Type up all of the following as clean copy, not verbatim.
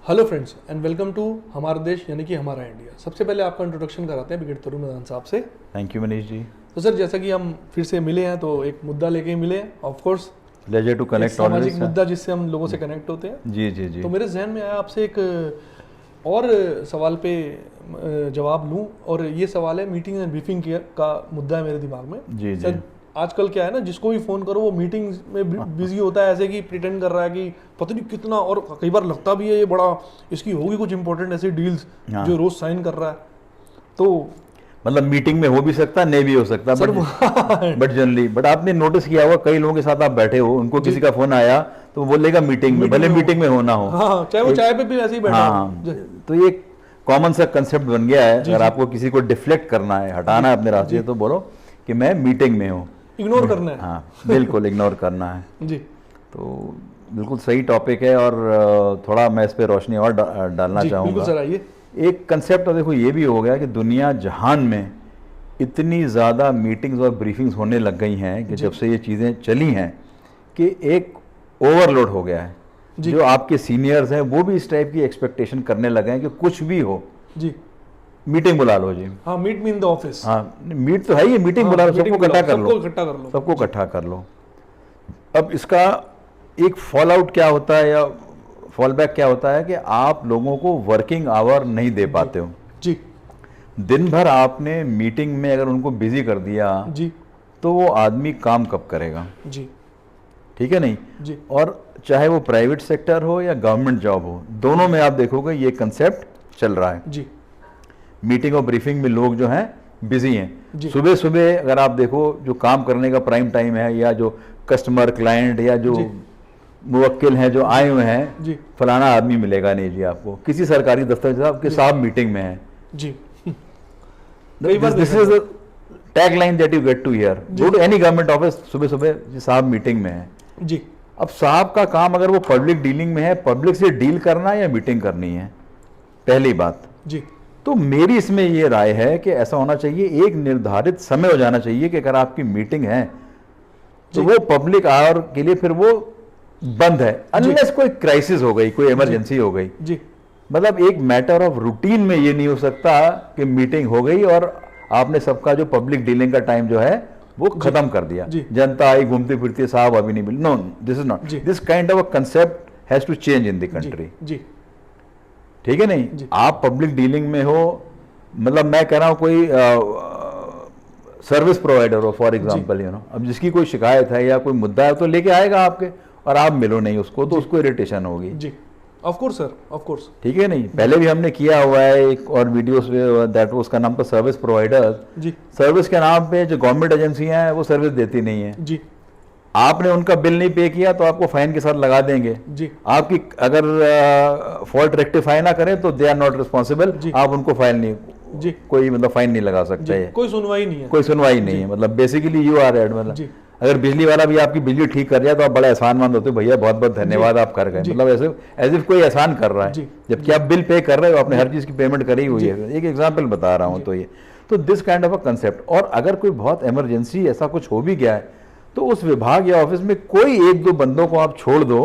Hello friends and welcome to हमारा देश यानी कि हमारा इंडिया। सबसे पहले आपका इंट्रोडक्शन कराते हैं ब्रिगेड तरुण मैदान साहब से। Thank you Manish ji. तो सर जैसा कि हम फिर से मिले हैं तो एक मुद्दा लेके ही मिले हैं, of course pleasure to connect, सामाजिक मुद्दा जिससे हम लोगों से कनेक्ट होते हैं। जी जी जी। तो मेरे जहन में आया आपसे एक और सवाल पे जवाब लूं, और ये सवाल है मीटिंग एंड ब्रीफिंग का मुद्दा है मेरे दिमाग में। जी सर जी। आजकल क्या है ना, जिसको भी फोन करो वो मीटिंग में बिजी होता है, ऐसे कि प्रिटेंड कर रहा है कि पता नहीं कितना, और कई बार लगता भी है ये बड़ा इसकी होगी कुछ इंपॉर्टेंट ऐसी डील्स हाँ। जो रोज साइन कर रहा है। तो मतलब मीटिंग में हो भी सकता, नहीं भी हो सकता, बट जनरली आपने नोटिस किया होगा कई लोगों के साथ आप बैठे हो, उनको किसी का फोन आया तो वो बोलेगा मीटिंग में, भले मीटिंग में होना हो। हाँ, चाहे वो चाय पे भी ऐसे ही बैठा हाँ, हो। तो ये कॉमन सा कंसेप्ट बन गया है। अगर आपको किसी को डिफ्लेक्ट करना है, हटाना है अपने रास्ते से, तो बोलो कि मैं मीटिंग में हूँ। इग्नोर करना है। हाँ बिल्कुल, इग्नोर करना है। जी तो बिल्कुल सही टॉपिक है, और थोड़ा मैं इस पे रोशनी और डालना जी, चाहूँगा। बिल्कुल सर, आइए। एक कंसेप्ट देखो ये भी हो गया कि दुनिया जहान में इतनी ज़्यादा मीटिंग्स और ब्रीफिंग्स होने लग गई हैं कि जब से ये चीज़ें चली हैं कि एक ओवरलोड हो गया है। जो आपके सीनियर्स हैं वो भी इस टाइप की एक्सपेक्टेशन करने लगे हैं कि कुछ भी हो जी मीटिंग बुला लो जी। हाँ, meet me in the office. हाँ, मीट तो है ही, मीटिंग बुला लो, सबको इकट्ठा कर लो, सबको इकट्ठा कर लो। अब इसका एक फॉल आउट क्या होता है या फॉल बैक क्या होता है कि आप लोगों को वर्किंग आवर नहीं दे पाते हो जी। दिन भर आपने मीटिंग में अगर उनको बिजी कर दिया जी तो वो आदमी काम कब करेगा? जी ठीक है नहीं जी। और चाहे वो प्राइवेट सेक्टर हो या गवर्नमेंट जॉब हो, दोनों में आप देखोगे ये कंसेप्ट चल रहा है जी। मीटिंग और ब्रीफिंग में लोग जो हैं बिजी जी। हैं। सुबह सुबह अगर आप देखो जो काम करने का प्राइम टाइम है, या जो कस्टमर क्लाइंट या जो मुवक्किल हैं जो आए हुए हैं, जी फलाना आदमी मिलेगा नहीं जी आपको किसी सरकारी दफ्तर से, आपके साहब मीटिंग में हैं जी। This is tag line that you get to hear, go to any government office, सुबह सुबह जी साहब मीटिंग में है जी। अब साहब का काम अगर वो पब्लिक डीलिंग में है, पब्लिक से डील करना है या मीटिंग करनी है, पहली बात जी। तो मेरी इसमें ये राय है कि ऐसा होना चाहिए, एक निर्धारित समय हो जाना चाहिए कि अगर आपकी मीटिंग है तो वो पब्लिक आवर के लिए फिर वो बंद है, अनलेस कोई क्राइसिस हो गई, कोई इमरजेंसी हो गई जी। मतलब एक मैटर ऑफ रूटीन में ये नहीं हो सकता कि मीटिंग हो गई और आपने सबका जो पब्लिक डीलिंग का टाइम जो है वो खत्म कर दिया, जनता आई घूमती फिरती, साहब अभी नहीं मिली। No, this is not, this kind of a concept has to change in the country. जी ठीक है नहीं आप पब्लिक डीलिंग में हो, मतलब मैं कह रहा हूं कोई सर्विस प्रोवाइडर हो फॉर एग्जांपल, यू नो, अब जिसकी कोई शिकायत है या कोई मुद्दा है तो लेके आएगा आपके, और आप मिलो नहीं उसको तो उसको इरिटेशन होगी। जी, of course sir, of course. ठीक है नहीं, पहले भी हमने किया हुआ है एक और वीडियोस में, दैट उसका नाम था सर्विस प्रोवाइडर। जी। सर्विस के नाम पे जो गवर्नमेंट एजेंसियां हैं वो सर्विस देती नहीं है जी। आपने उनका बिल नहीं पे किया तो आपको फाइन के साथ लगा देंगे जी। आपकी अगर फॉल्ट रेक्टिफाई ना करें तो दे आर नॉट रिस्पॉन्सिबल, आप उनको फाइन नहीं जी कोई मतलब फाइन नहीं लगा सकते है, कोई सुनवाई नहीं है, कोई सुनवाई नहीं है, मतलब बेसिकली यू आर एड, मतलब अगर बिजली वाला भी आपकी बिजली ठीक कर दिया तो आप बड़ा एहसानमंद होते हो, भैया बहुत बहुत धन्यवाद आप कर गए, मतलब ऐसे एज इफ कोई एहसान कर रहा है, जबकि आप बिल पे कर रहे हो, आपने हर चीज की पेमेंट करी हुई है। एक एग्जाम्पल बता रहा हूँ, तो ये तो this kind of a concept. और अगर कोई बहुत इमरजेंसी ऐसा कुछ हो भी गया है तो उस विभाग या ऑफिस में कोई एक दो बंदों को आप छोड़ दो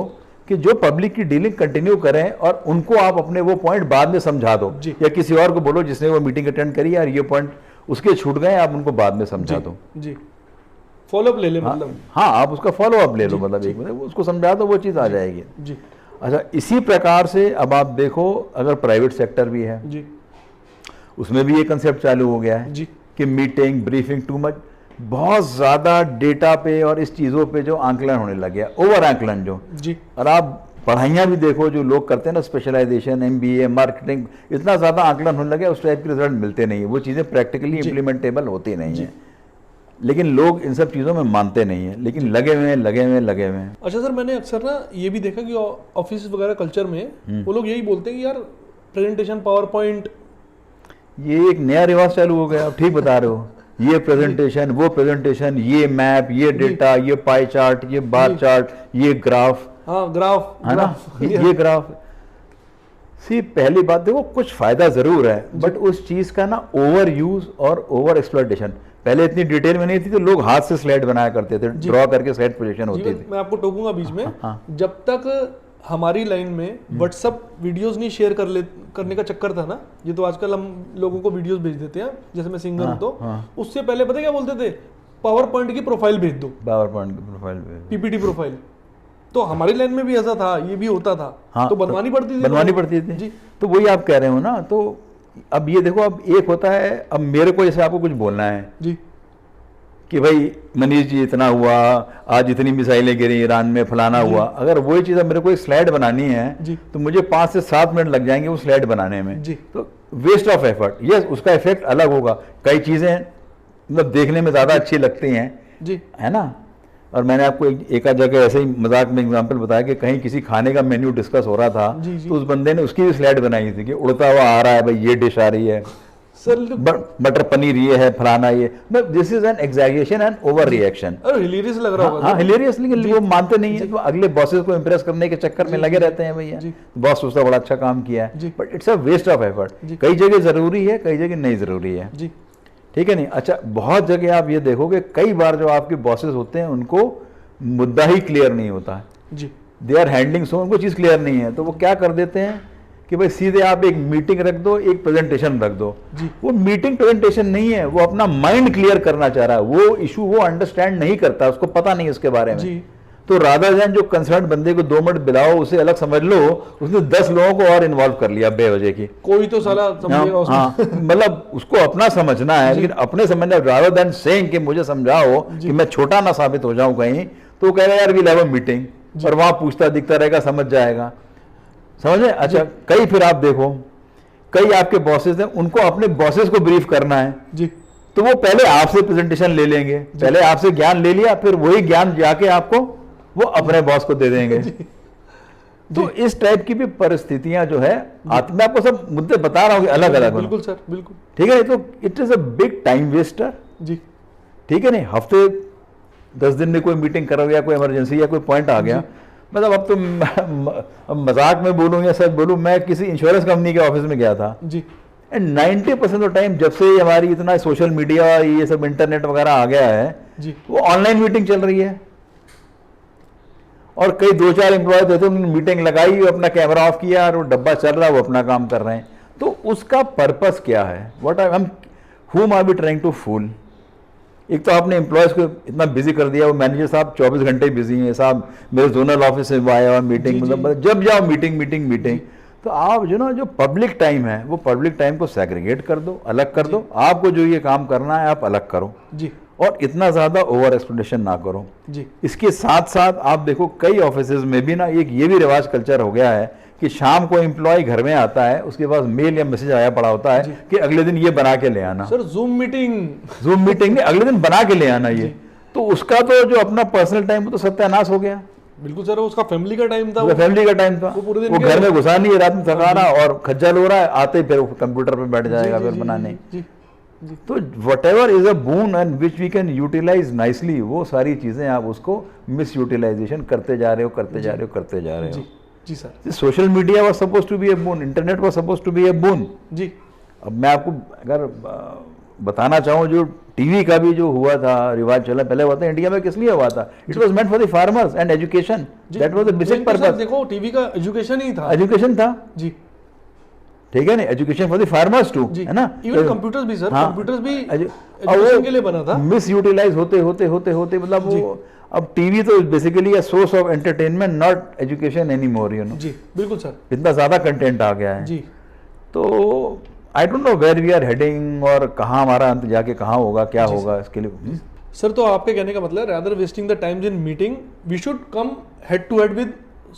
कि जो पब्लिक की डीलिंग कंटिन्यू करें, और उनको आप अपने वो पॉइंट बाद में समझा दो, या किसी और को बोलो जिसने वो मीटिंग अटेंड करी, यार ये पॉइंट उसके छूट गए, आप उनको बाद में समझा दो। जी, फॉलो अप ले ले, मतलब हाँ आप उसका फॉलो अप ले लो, मतलब एक मिनट उसको समझा दो, वो चीज़ आ जाएगी। जी। अच्छा, इसी प्रकार से अब आप देखो अगर प्राइवेट सेक्टर भी है जी, उसमें भी ये कंसेप्ट चालू हो गया है जी कि मीटिंग ब्रीफिंग टू मच, बहुत ज़्यादा डेटा पे और इस चीज़ों पे जो आंकलन होने लग गया, ओवर आंकलन जो। जी। और आप पढ़ाइयाँ भी देखो जो लोग करते हैं ना, स्पेशलाइजेशन, MBA, मार्केटिंग, इतना ज़्यादा आंकलन होने लगा, उस टाइप के रिजल्ट मिलते नहीं है, वो चीज़ें प्रैक्टिकली इम्प्लीमेंटेबल होती नहीं है, लेकिन लोग इन सब चीज़ों में मानते नहीं है, लेकिन लगे हुए हैं। अच्छा सर, मैंने अक्सर ना ये भी देखा कि ऑफिस वगैरह कल्चर में वो लोग यही बोलते हैं कि यार प्रेजेंटेशन, पावर पॉइंट, ये एक नया रिवाज चालू हो गया। आप ठीक बता रहे हो, ये प्रेजेंटेशन, वो प्रेजेंटेशन, ये मैप, ये डेटा, ये पाई चार्ट, ये बार चार्ट, ये ग्राफ, हाँ ग्राफ है ना, ये ग्राफ। सी पहली बात देखो, कुछ फायदा जरूर है, बट उस चीज का ना ओवर यूज और ओवर एक्सप्लॉयटेशन, पहले इतनी डिटेल में नहीं थी तो लोग हाथ से स्लाइड बनाया करते थे, ड्रॉ करके स्लाइड प्रोजेक्शन होती थी। मैं आपको टोकूंगा बीच में, जब तक हमारी लाइन में व्हाट्सअप वीडियोस नहीं शेयर करने का चक्कर था ना, ये तो आजकल हम लोगों को वीडियोस भेज देते हैं, जैसे मैं सिंगर हूं तो उससे पहले पता है क्या बोलते थे, पावर पॉइंट की प्रोफाइल भेज दो, पावर पॉइंट की प्रोफाइल पीपीटी प्रोफाइल। तो हमारी लाइन में भी ऐसा था, ये भी होता था। हाँ, तो बनवानी पड़ती थी जी। तो वही आप कह रहे हो ना। तो अब ये देखो, अब एक होता है, अब मेरे को जैसे आपको कुछ बोलना है जी कि भाई मनीष जी इतना हुआ, आज इतनी मिसाइलें गिरी ईरान में, फलाना हुआ, अगर वही चीज़ अब मेरे को एक स्लाइड बनानी है तो मुझे 5 से 7 मिनट लग जाएंगे वो स्लाइड बनाने में जी। तो वेस्ट ऑफ एफर्ट। यस, उसका इफेक्ट अलग होगा, कई चीज़ें मतलब देखने में ज़्यादा अच्छी लगती हैं जी, है ना। और मैंने आपको एक आध जगह ऐसे ही मजाक में एग्जांपल बताया कि कहीं किसी खाने का मेन्यू डिस्कस हो रहा था तो उस बंदे ने उसकी भी स्लाइड बनाई थी कि उड़ता हुआ आ रहा है भाई, ये डिश आ रही है सर, मटर पनीर ये है, फलाना ये। This is an exaggeration and over reaction. Hilarious लग रहा होगा। हाँ, हिलेरियस, लेकिन वो मानते नहीं है, तो अगले बॉसेस को इंप्रेस करने के चक्कर में लगे रहते हैं भैया। बॉस उसका बड़ा अच्छा काम किया है, but it's a waste of effort. कई जगह जरूरी है, कई जगह नहीं जरूरी है, ठीक है नहीं। अच्छा, बहुत जगह आप ये देखोगे कई बार जो आपके बॉसेस होते हैं उनको मुद्दा ही क्लियर नहीं होता है जी, दे आर हैंडलिंग सो, उनको चीज़ क्लियर नहीं है, तो वो क्या कर देते हैं कि भाई सीधे आप एक मीटिंग रख दो, एक प्रेजेंटेशन रख दो जी। वो मीटिंग प्रेजेंटेशन नहीं है, वो अपना माइंड क्लियर करना चाह रहा है, वो इशू वो अंडरस्टैंड नहीं करता, उसको पता नहीं उसके बारे में जी। तो राधा जैन जो कंसर्न बंदे को 2 मिनट बिलाओ, उसे अलग समझ लो, उसने 10 लोगों को और इन्वॉल्व कर लिया बेवजह की। कोई तो साला समझेगा। हाँ, मतलब उसको अपना समझना है, लेकिन अपने समझना, राधा देन सेइंग कि मुझे समझाओ कि मैं छोटा ना साबित हो जाऊं कहीं, तो कह रहा यार वी हैव अ मीटिंग, और वहां पूछता दिखता रहेगा, समझ जाएगा, समझे। अच्छा, कई फिर आप देखो, कई आपके बॉसेस हैं, उनको अपने बॉसेस को ब्रीफ करना है जी, तो वो पहले आपसे प्रेजेंटेशन ले लेंगे, पहले आपसे ज्ञान ले लिया, फिर वही ज्ञान जाके आपको वो अपने बॉस को दे देंगे। तो इस टाइप की भी परिस्थितियां जो है, मैं आपको सब मुद्दे बता रहा हूँ अलग अलग। बिल्कुल सर, बिल्कुल ठीक है। तो it is a big time waster जी, ठीक है नहीं। हफ्ते 10 दिन में कोई मीटिंग करोगे या कोई इमरजेंसी या कोई पॉइंट आ गया, मतलब अब तो मजाक में बोलूँ या सच बोलूँ, मैं किसी इंश्योरेंस कंपनी के ऑफिस में गया था जी, एंड 90% ऑफ टाइम जब से हमारी इतना सोशल मीडिया ये सब इंटरनेट वगैरह आ गया है जी, वो ऑनलाइन मीटिंग चल रही है, और कई 2-4 एम्प्लॉय थे तो उन्होंने मीटिंग लगाई, अपना कैमरा ऑफ किया और वो डब्बा चल रहा है, वो अपना काम कर रहे हैं। तो उसका पर्पस क्या है, व्हाट आर हम whom are we trying to fool? एक तो आपने एम्प्लॉयज़ को इतना बिजी कर दिया, वो मैनेजर साहब 24 घंटे बिजी हैं, साहब मेरे जोनल ऑफिस से आया हुआ मीटिंग, मतलब जब जाओ मीटिंग मीटिंग मीटिंग। तो आप जो पब्लिक टाइम है, वो पब्लिक टाइम को सेग्रीगेट कर दो, अलग कर दो, आपको जो ये काम करना है आप अलग करो जी, और इतना ज़्यादा ओवर एक्सप्लोटेशन ना करो जी। इसके साथ साथ आप देखो कई ऑफिसेज में भी ना एक ये भी रिवाज कल्चर हो गया है कि शाम को एम्प्लॉय घर में आता है, उसके पास मेल या मैसेज आया पड़ा होता है कि अगले दिन ये बना के ले आना। सर जूम मीटिंग नहीं, अगले दिन बना के ले आना ये। तो उसका तो जो अपना पर्सनल टाइम तो सत्यानाश हो गया। बिल्कुल सर, उसका फैमिली का टाइम था, फैमिली का टाइम था, वो घर में घुसा नहीं है, रात में थकाना और खज्जल हो रहा है, आते ही फिर कंप्यूटर पे बैठ जाएगा फिर बनाने। तो whatever is a boon and which we can utilize nicely, वो सारी चीजें आप उसको मिस यूटिलाइजेशन करते जा रहे हो। जी sir. Social media was suppose to be a boon, internet was suppose to be a boon जी। अब मैं आपको अगर बताना चाहूँ, जो टीवी का भी जो हुआ था रिवाज चला, पहले हुआ था इंडिया में, किस लिए हुआ था? It was meant for the farmers and education, that was the basic purpose. देखो टीवी का एजुकेशन ही था, एजुकेशन था जी, ठीक है ना, education for the farmers too, है ना। इवन कंप्यूटर्स भी सर, कंप्यूटर्स भी एजुकेशन के लिए बना था। मिस यूटिलाइज होते मतलब वो अब टीवी तो basically a source of entertainment, not education any more, you know जी। बिल्कुल सर, इतना ज्यादा कंटेंट आ गया है जी। तो I don't know where we are heading, और कहाँ हमारा अंत जाके कहाँ होगा, क्या होगा इसके लिए। सर तो आपके कहने का मतलब, rather wasting the times in meeting, we should come head to head with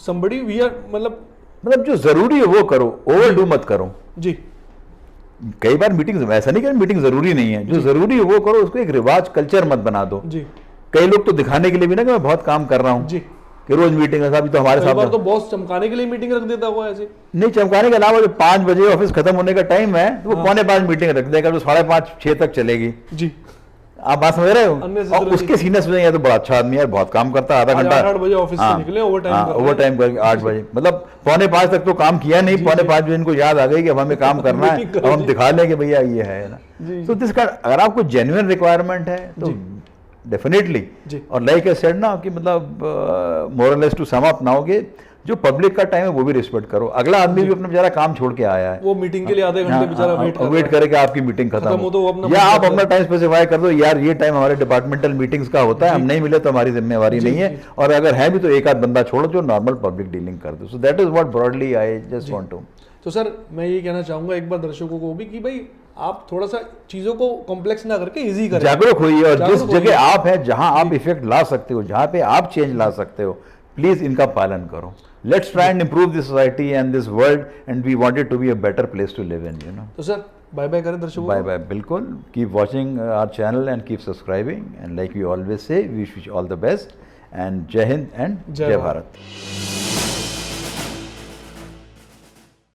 somebody, we are मतलब जो जरूरी है वो करो, ओवरडू मत करो जी। कई बार मीटिंग, ऐसा नहीं कि मीटिंग जरूरी नहीं है, जो जरूरी है वो करो, उसको एक रिवाज कल्चर मत बना दो जी। कई लोग तो दिखाने के लिए भी ना कि मैं बहुत काम कर रहा हूँ जी, कि रोज मीटिंग है, अभी तो हमारे साथ तो बॉस चमकाने के लिए मीटिंग रख देता हुआ ऐसे नहीं, चमकाने के अलावा जो 5 बजे ऑफिस खत्म होने का टाइम है तो वो 4:45 मीटिंग रख देगा, जो 5:30-6 तक चलेगी जी। आप बात समझ रहे हो। और उसके सीनियर में तो बड़ा अच्छा आदमी है, बहुत काम करता है, आधा घंटा 8 बजे ऑफिस से निकले, ओवर टाइम करके 8 बजे, मतलब 4:45 तक तो काम किया नहीं, 4:45 बजे इनको याद आ गई कि अब हमें काम करना है, अब हम दिखा लें कि भैया ये है ना। तो दिस का अगर आपको जेन्युइन रिक्वायरमेंट है तो डेफिनेटली, और लाइक आई सेड ना कि मतलब मोरलेस टू सम अप नाउ के जो पब्लिक का टाइम है वो भी रिस्पेक्ट करो। अगला आदमी भी अपना बेचारा काम छोड़ के आया है, वो मीटिंग के लिए आधे घंटे बेचारा वेट करके आपकी मीटिंग खत्म हो तो वो अपना या आप अपना टाइम स्पेसिफाई कर दो, यार ये टाइम हमारे डिपार्टमेंटल मीटिंग्स का होता है, हम नहीं मिले तो हमारी जिम्मेवारी नहीं है, और अगर है भी तो एक आध बंदा छोड़ो जो नॉर्मल पब्लिक डीलिंग कर दो। So that is what broadly I just want to. तो सर मैं ये कहना चाहूंगा एक बार दर्शकों को भी कि भाई आप थोड़ा सा चीजों को कॉम्प्लेक्स ना करके इजी करें, जागरूक होइए, और जिस जगह आप है, जहां आप इफेक्ट ला सकते हो, जहां पे आप चेंज ला सकते हो, प्लीज इनका पालन करो। Let's try and improve this society and this world and we want it to be a better place to live in, you know. तो सर बाय बाय करें दर्शकों को। बाय बाय, बिल्कुल। Keep watching our channel and keep subscribing, and like we always say, wish all the best, and जय हिंद and जय भारत।